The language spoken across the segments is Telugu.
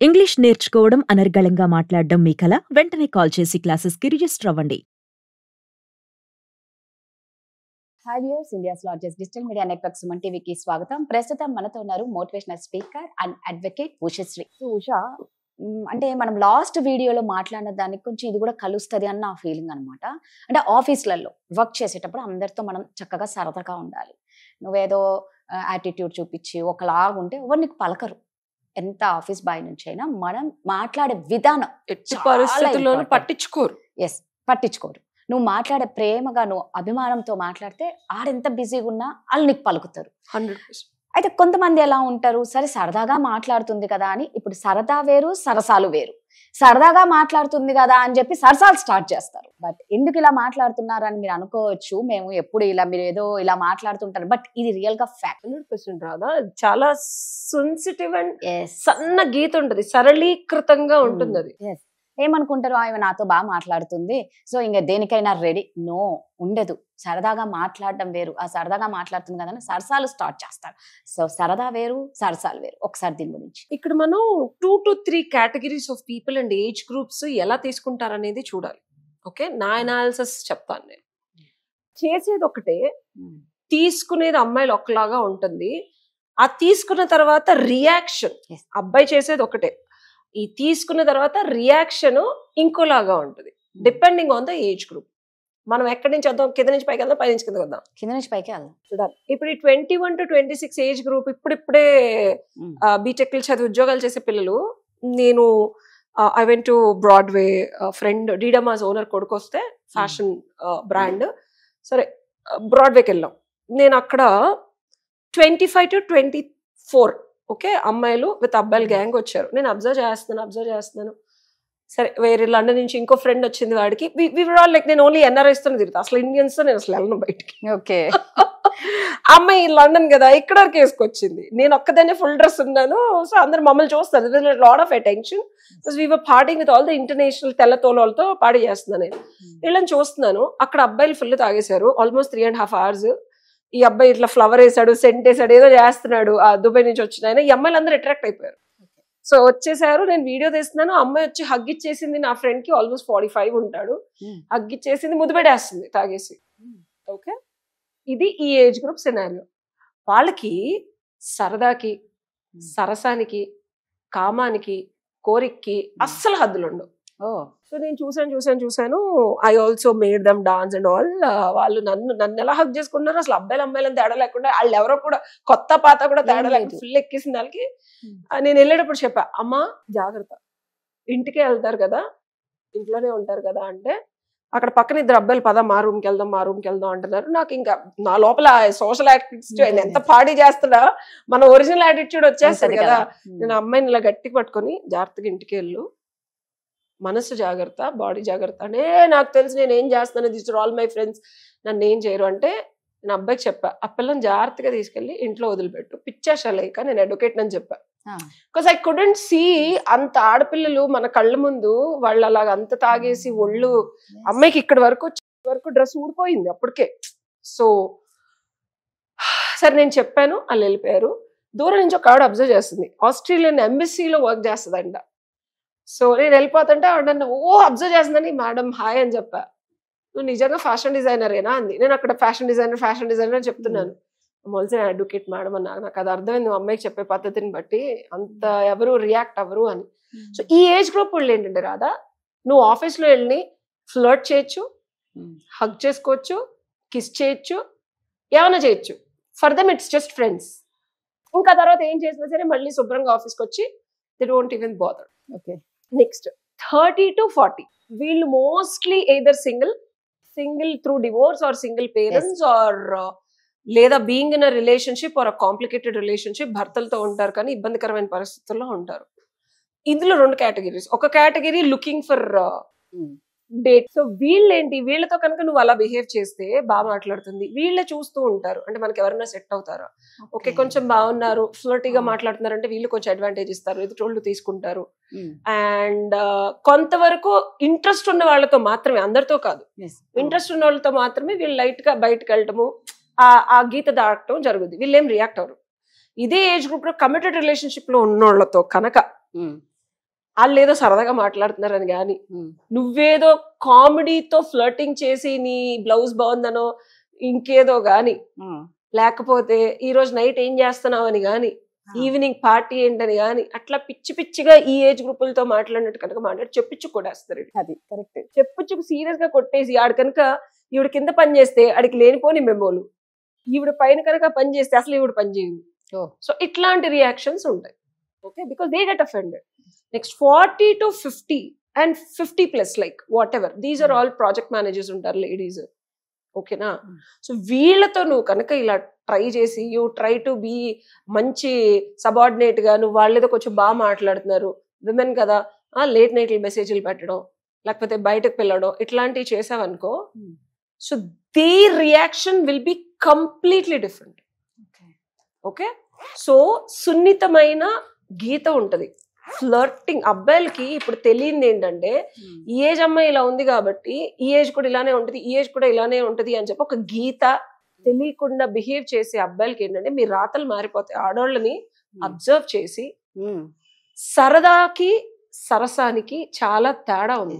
ఇంగ్లీష్ నేర్చుకోవడం, అనర్గళంగా మాట్లాడడం మీ కల? వెంటనే కాల్ చేసి క్లాసెస్‌కి రిజిస్టర్ అవ్వండి. Hi viewers, India's largest digital media network Suman టీవీకి స్వాగతం. ప్రస్తుతం మనతో ఉన్నారు motivational speaker and advocate Ushasri. Usha, అంటే మనం లాస్ట్ వీడియోలో మాట్లాడిన దానికి కొంచెం ఇది కూడా కలుస్తుంది అన్న నా ఫీలింగ్ అనమాట. అంటే ఆఫీస్లలో వర్క్ చేసేటప్పుడు అందరితో మనం చక్కగా సరదాగా ఉండాలి. నువ్వేదో యాటిట్యూడ్ చూపించి ఒకలాగా ఉంటే ఎవరు నీకు పలకరు. ఎంత ఆఫీస్ బాయ్ నుంచి అయినా మనం మాట్లాడే విధానం ఎట్టి పరిస్థితుల్లోనూ పట్టించుకోరు. పట్టించుకోరు. నువ్వు మాట్లాడే ప్రేమగా, నువ్వు అభిమానంతో మాట్లాడితే ఆడెంత బిజీగా ఉన్నా వాళ్ళు నీకు పలుకుతారు. 100%. అయితే కొంతమంది ఎలా ఉంటారు, సరే సరదాగా మాట్లాడుతుంది కదా అని, ఇప్పుడు సరదా వేరు సరసాలు వేరు. సరదాగా మాట్లాడుతుంది కదా అని చెప్పి సరసాలు స్టార్ట్ చేస్తారు. బట్ ఎందుకు ఇలా మాట్లాడుతున్నారు అని మీరు అనుకోవచ్చు, మేము ఎప్పుడు ఇలా మీరు ఏదో ఇలా మాట్లాడుతుంటారు, బట్ ఇది రియల్ గా ఫ్యాక్ట్. 100% రాదా, చాలా సెన్సిటివ్ అండ్ సన్న గీత ఉంటది, సరళీకృతంగా ఉంటుంది అది. ఏమనుకుంటారు, ఆమె నాతో బాగా మాట్లాడుతుంది, సో ఇంకా దేనికైనా రెడీ. నో, ఉండదు. సరదాగా మాట్లాడడం వేరు, ఆ సరదాగా మాట్లాడుతుంది కదా సరసాలు స్టార్ట్ చేస్తారు. సో సరదా వేరు సరసాలు వేరు. ఒకసారి దీని గురించి ఇక్కడ మనం 2 to 3 categories of people and age groups ఎలా తీసుకుంటారు అనేది చూడాలి. ఓకే, నా అనాలిసిస్ చెప్తాను. నేను చేసేది ఒకటే, తీసుకునేది అమ్మాయిలు ఒకలాగా ఉంటుంది. ఆ తీసుకున్న తర్వాత రియాక్షన్ అబ్బాయి చేసేది ఒకటే, ఈ తీసుకున్న తర్వాత రియాక్షన్ ఇంకోలాగా ఉంటుంది, depending on the age group. మనం ఎక్కడి నుంచి వద్దాం, కింద నుంచి పైకి వెళ్దాం, పై నుంచి కిందకి వద్దాం, కింద నుంచి పైకి వెళ్దాం. చూడాలి. ఇప్పుడు ఈ 21 to 26 ఏజ్ గ్రూప్, ఇప్పుడిప్పుడే బీటెక్లు చదివి ఉద్యోగాలు చేసే పిల్లలు. నేను I went to Broadway, friend డీడమాస్ ఓనర్ కొడుకు వస్తే, ఫ్యాషన్ బ్రాండ్, సరే బ్రాడ్వేకి వెళ్ళాం. నేను అక్కడ 25 to 24 ఓకే అమ్మాయిలు విత్ అబ్బాయిలు గ్యాంగ్ వచ్చారు. నేను అబ్జర్వ్ చేస్తున్నాను. సరే, వేరే లండన్ నుంచి ఇంకో ఫ్రెండ్ వచ్చింది, వాడికి లైక్ నేను ఓన్లీ ఎన్ఆర్ఐస్ తో తిరుగుతా, అసలు ఇండియన్స్ తో నేను అసలు వెళ్ళను బయటికి. ఓకే, అమ్మాయి లండన్ కదా, ఇక్కడ వరకు వేసుకొచ్చింది. నేను ఒక్కదాన్నే ఫుల్ డ్రెస్ ఉన్నాను. సో అందరు మమ్మల్ని చూస్తారు, lot of attention. We were partying with all the international తెల్లతోలతో పార్టీ చేస్తున్నాను. నేను వీళ్ళని చూస్తున్నాను, అక్కడ అబ్బాయిలు ఫుల్ తాగేశారు, ఆల్మోస్ట్ 3.5 hours. ఈ అబ్బాయి ఇట్లా ఫ్లవర్ వేసాడు, సెంట్ వేసాడు, ఏదో చేస్తున్నాడు. ఆ దుబాయ్ నుంచి వచ్చిన ఆయన, ఈ అమ్మాయిలు అందరూ అట్రాక్ట్ అయిపోయారు. సో వచ్చేసారు, నేను వీడియో తీస్తున్నాను. అమ్మాయి వచ్చి హగ్ ఇచ్చేసింది నా ఫ్రెండ్ కి, ఆల్మోస్ట్ 45 ఉంటాడు. హగ్ ఇచ్చేసింది, ముద్దు పెట్టేస్తుంది తాగేసి. ఓకే, ఇది ఈ ఏజ్ గ్రూప్ సినారియో. వాళ్ళకి సరదాకి, సరసానికి, కామానికి, కోరిక్కి అస్సలు హద్దులు ఉండవు. సో నేను చూసాను. I also made dum dance and all. వాళ్ళు నన్ను ఎలా హక్ చేసుకున్నారు, అసలు అమ్మాయిలు తేడా లేకుండా, వాళ్ళు ఎవరో కూడా కొత్త పాత కూడా తేడా లేకుండా ఫుల్ ఎక్కేసింది వాళ్ళకి. నేను వెళ్ళేటప్పుడు చెప్పా, అమ్మా జాగ్రత్త, ఇంటికే వెళ్తారు కదా, ఇంట్లోనే ఉంటారు కదా అంటే, అక్కడ పక్కన ఇద్దరు అబ్బాయిలు పద మా రూమ్కి వెళ్దాం అంటున్నారు. నాకు ఇంకా నా లోపల సోషల్ యాటిట్యూడ్ ఎంత పార్టీ చేస్తున్నా, మన ఒరిజినల్ యాటిట్యూడ్ వచ్చేస్తుంది కదా. నేను అమ్మాయిని ఇలా గట్టికి పట్టుకొని, జాగ్రత్తగా ఇంటికి వెళ్ళు, మనసు జాగ్రత్త, బాడీ జాగ్రత్త అంటే, నాకు తెలుసు నేను ఏం చేస్తాను, this are all my friends, నన్ను ఏం చేయరు అంటే, నేను అబ్బాయికి చెప్పా, ఆ పిల్లని జాగ్రత్తగా తీసుకెళ్లి ఇంట్లో వదిలిపెట్టు, పిచ్చేషలేక నేను అడ్వకేట్ అని చెప్పా. బికాస్ ఐ కుడెంట్ సీ అంత ఆడపిల్లలు మన కళ్ళ ముందు వాళ్ళు అలాగ అంత తాగేసి ఒళ్ళు, అమ్మాయికి ఇక్కడ వరకు డ్రెస్ ఊడిపోయింది అప్పటికే. సో సరే నేను చెప్పాను, వాళ్ళు వెళ్ళిపోయారు. దూరం నుంచి ఒక ఆవిడ అబ్జర్వ్ చేస్తుంది, ఆస్ట్రేలియన్ ఎంబసీలో వర్క్ చేస్తుందంట. సో నేను వెళ్ళిపోతుంటే ఆవిడ నన్ను అబ్జర్వ్ చేస్తుందని, మేడం హాయ్ అని చెప్పా. నువ్వు నిజంగా ఫ్యాషన్ డిజైనరేనా అంది. నేను అక్కడ ఫ్యాషన్ డిజైనర్ అని చెప్తున్నాను. మొదటి అడ్వకేట్ మేడం అన్నా, నాకు అది అర్థమైంది నువ్వు అమ్మాయికి చెప్పే పద్ధతిని బట్టి, అంత ఎవరు రియాక్ట్ అవ్వరు అని. సో ఈ ఏజ్ గ్రూప్ వాళ్ళు ఏంటంటే, రాదా నువ్వు ఆఫీస్లో వెళ్ళి ఫ్లర్ట్ చేయొచ్చు, హగ్ చేసుకోవచ్చు, కిస్ చేయొచ్చు, ఏమైనా చేయొచ్చు. For them it's just friends. ఇంకా తర్వాత ఏం చేసినా సరే మళ్ళీ శుభ్రంగా ఆఫీస్కి వచ్చి they don't even bother. Okay, next 30 to 40 వీళ్ళు mostly either single through divorce or single parents or లేదా being in a relationship or a complicated relationship, భర్తలతో ఉంటారు కానీ ఇబ్బందికరమైన పరిస్థితుల్లో ఉంటారు. ఇందులో 2 కేటగిరీస్. ఒక category looking for date. So వీళ్ళేంటి, వీళ్ళతో కనుక నువ్వు అలా బిహేవ్ చేస్తే బాగా మాట్లాడుతుంది, వీళ్ళే చూస్తూ ఉంటారు, అంటే మనకి ఎవరైనా సెట్ అవుతారా, ఓకే కొంచెం బాగున్నారు, ఫ్లర్టీగా మాట్లాడుతున్నారు అంటే వీళ్ళు కొంచెం అడ్వాంటేజ్ ఇస్తారు, ఎదుటోళ్ళు తీసుకుంటారు. అండ్ కొంతవరకు ఇంట్రెస్ట్ ఉన్న వాళ్ళతో మాత్రమే, అందరితో కాదు, ఇంట్రెస్ట్ ఉన్న వాళ్ళతో మాత్రమే వీళ్ళు లైట్ గా బయటకు వెళ్ళటము, ఆ గీత దాటడం జరుగుతుంది. వీళ్ళు ఏం రియాక్ట్ అవ్వరు. ఇదే ఏజ్ గ్రూప్ లో కమిటెడ్ రిలేషన్షిప్ లో ఉన్నోళ్లతో కనుక వాళ్ళు ఏదో సరదాగా మాట్లాడుతున్నారని కానీ, నువ్వేదో కామెడీతో ఫ్లర్టింగ్ చేసి నీ బ్లౌజ్ బాగుందనో ఇంకేదో గాని, లేకపోతే ఈ రోజు నైట్ ఏం చేస్తున్నావు అని గాని, ఈవినింగ్ పార్టీ ఏంటని గాని, అట్లా పిచ్చి పిచ్చిగా ఈ ఏజ్ గ్రూపులతో మాట్లాడినట్టు కనుక మాట్లాడి చెప్పించు కొట్టేస్తారు. అది కరెక్ట్. చెప్పుచ్చు సీరియస్ గా కొట్టేసి ఆడు కనుక ఈవిడ కింద పని చేస్తే ఆడికి లేనిపోని మెమోలు, ఈవిడ పైన కనుక పని చేస్తే అసలు ఈవిడ పని చేయదు. సో ఇట్లాంటి రియాక్షన్స్ ఉంటాయి. Okay, because they get offended. Next 40 to 50 and 50+ like whatever, these are all project managers ఉంటారు లేడీస్. ఓకేనా? సో వీళ్ళతో నువ్వు కనుక ఇలా ట్రై చేసి యూ ట్రై టు బీ మంచి సబార్డినేట్ గా, నువ్వు వాళ్ళేదో కొంచెం బాగా మాట్లాడుతున్నారు, విమెన్ కదా, లేట్ నైట్ మెసేజ్లు పెట్టడం, లేకపోతే బయటకు పిల్లడం, ఇట్లాంటివి చేసావనుకో, so they reaction will be completely different. Okay, so సున్నితమైన గీత ఉంటది. ఫ్లర్టింగ్ అబ్బాయిలకి ఇప్పుడు తెలియంది ఏంటంటే, ఈ ఏజ్ అమ్మాయి ఇలా ఉంది కాబట్టి ఈ ఏజ్ కూడా ఇలానే ఉంటది, ఈ ఏజ్ కూడా ఇలానే ఉంటది అని చెప్పి ఒక గీత తెలియకుండా బిహేవ్ చేసే అబ్బాయిలకి ఏంటంటే, మీ రాతలు మారిపోతాయి. ఆడవాళ్ళని అబ్జర్వ్ చేసి సరదాకి సరసానికి చాలా తేడా ఉంది.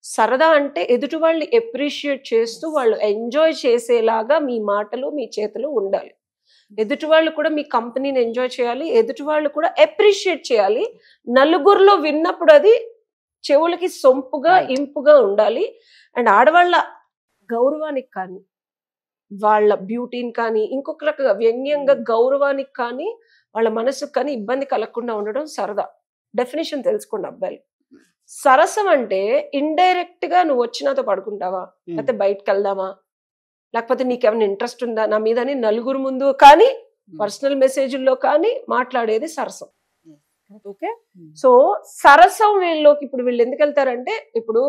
సరదా అంటే ఎదుటి వాళ్ళని ఎప్రిషియేట్ చేస్తూ వాళ్ళు ఎంజాయ్ చేసేలాగా మీ మాటలు మీ చేతులు ఉండాలి. ఎదుటి వాళ్ళు కూడా మీ కంపెనీని ఎంజాయ్ చేయాలి, ఎదుటి వాళ్ళు కూడా అప్రిషియేట్ చేయాలి. నలుగురిలో విన్నప్పుడు అది చెవులకి సొంపుగా ఇంపుగా ఉండాలి. అండ్ ఆడవాళ్ళ గౌరవానికి కానీ, వాళ్ళ బ్యూటీని కానీ, ఇంకొక రకంగా వ్యంగ్యంగా గౌరవానికి కానీ, వాళ్ళ మనసుకు కానీ ఇబ్బంది కలగకుండా ఉండడం సరదా. డెఫినేషన్ తెలుసుకోండి అబ్బాయిలు. సరసం అంటే ఇండైరెక్ట్ గా నువ్వు వచ్చి నాతో పడుకుంటావా, లేకపోతే బయటకు వెళ్దామా, లేకపోతే నీకేమైనా ఇంట్రెస్ట్ ఉందా నా మీద అని నలుగురు ముందు కానీ, పర్సనల్ మెసేజ్ల్లో కానీ మాట్లాడేది సరసం. ఓకే, సో సరసం వీళ్ళలోకి ఇప్పుడు వీళ్ళు ఎందుకు వెళ్తారంటే, ఇప్పుడు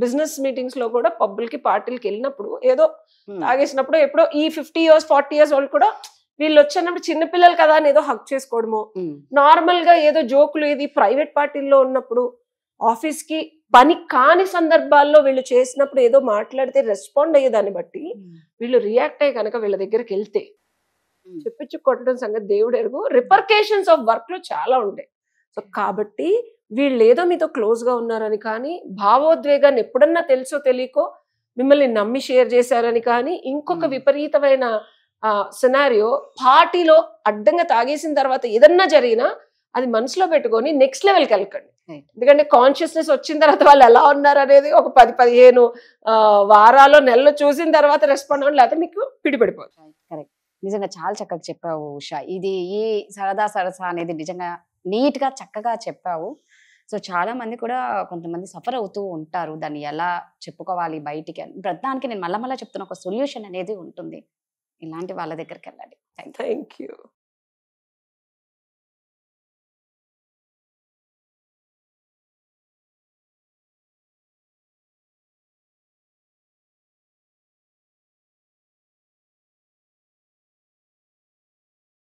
బిజినెస్ మీటింగ్స్ లో కూడా పబ్బులకి పార్టీలకి వెళ్ళినప్పుడు ఏదో తాగేసినప్పుడు ఎప్పుడో ఈ 50 years 40 years వాళ్ళు కూడా వీళ్ళు వచ్చినప్పుడు చిన్నపిల్లలు కదా అని ఏదో హక్ చేసుకోవడము, నార్మల్ గా ఏదో జోకులు, ఇది ప్రైవేట్ పార్టీల్లో ఉన్నప్పుడు, ఆఫీస్ కి పని కాని సందర్భాల్లో వీళ్ళు చేసినప్పుడు ఏదో మాట్లాడితే రెస్పాండ్ అయ్యేదాన్ని బట్టి వీళ్ళు రియాక్ట్ అయ్యి కనుక వీళ్ళ దగ్గరికి వెళ్తే చెప్పించు కొట్టడం సంగతి దేవుడు ఎరుగు. రిపర్కేషన్స్ ఆఫ్ వర్క్ లో చాలా ఉంటాయి. సో కాబట్టి వీళ్ళు ఏదో మీతో క్లోజ్ గా ఉన్నారని కానీ, భావోద్వేగాన్ని ఎప్పుడన్నా తెలుసో తెలియకో మిమ్మల్ని నమ్మి షేర్ చేశారని కానీ, ఇంకొక విపరీతమైన సినారియో పార్టీలో అడ్డంగా తాగేసిన తర్వాత ఏదన్నా జరిగినా అది మనసులో పెట్టుకొని నెక్స్ట్ లెవెల్కి వెళ్ళకండి. ఎందుకంటే కాన్షియస్నెస్ వచ్చిన తర్వాత వాళ్ళు ఎలా ఉన్నారు అనేది ఒక 10-15 వారాలు నెలలో చూసిన తర్వాత రెస్పాండ్ అవ్వండి, లేకపోతే మీకు పిడిపడిపోతుంది. కరెక్ట్, నిజంగా చాలా చక్కగా చెప్పావు ఉషా. ఇది ఈ సరదా అనేది నిజంగా నీట్ గా చక్కగా చెప్పావు. సో చాలా మంది కూడా కొంతమంది సఫర్ అవుతూ ఉంటారు, దాన్ని ఎలా చెప్పుకోవాలి బయటికి అని. ప్రధానికి నేను మళ్ళా చెప్తున్న ఒక సొల్యూషన్ అనేది ఉంటుంది. ఇలాంటి వాళ్ళ దగ్గరికి వెళ్ళాలి. Thank you.